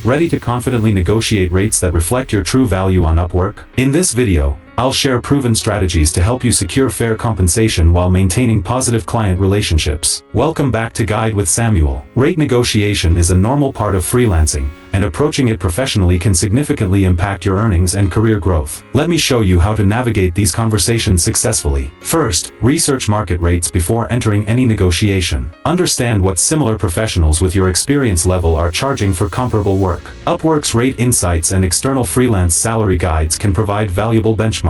Ready to confidently negotiate rates that reflect your true value on Upwork? In this video, I'll share proven strategies to help you secure fair compensation while maintaining positive client relationships. Welcome back to Guide with Samuel. Rate negotiation is a normal part of freelancing, and approaching it professionally can significantly impact your earnings and career growth. Let me show you how to navigate these conversations successfully. First, research market rates before entering any negotiation. Understand what similar professionals with your experience level are charging for comparable work. Upwork's rate insights and external freelance salary guides can provide valuable benchmarks.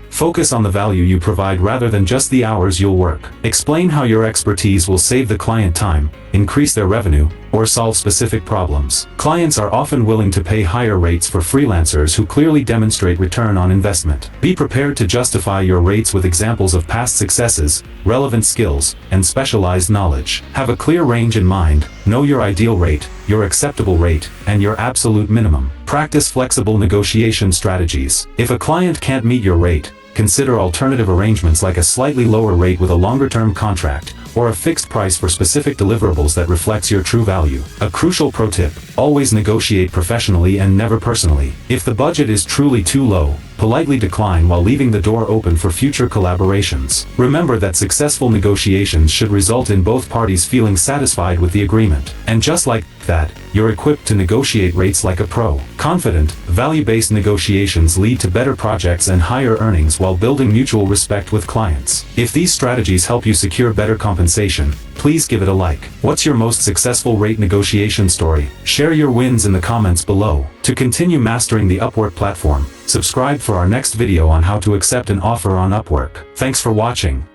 Focus on the value you provide rather than just the hours you'll work. Explain how your expertise will save the client time, increase their revenue, or solve specific problems. Clients are often willing to pay higher rates for freelancers who clearly demonstrate return on investment. Be prepared to justify your rates with examples of past successes, relevant skills, and specialized knowledge. Have a clear range in mind. Know your ideal rate, your acceptable rate, and your absolute minimum. Practice flexible negotiation strategies. If a client can't meet your rate, consider alternative arrangements like a slightly lower rate with a longer-term contract, or a fixed price for specific deliverables that reflects your true value. A crucial pro tip: always negotiate professionally and never personally. If the budget is truly too low, politely decline while leaving the door open for future collaborations. Remember that successful negotiations should result in both parties feeling satisfied with the agreement. And just like that, you're equipped to negotiate rates like a pro. Confident, value-based negotiations lead to better projects and higher earnings while building mutual respect with clients. If these strategies help you secure better compensation, please give it a like. What's your most successful rate negotiation story? Share your wins in the comments below. To continue mastering the Upwork platform, subscribe for our next video on how to accept an offer on Upwork. Thanks for watching.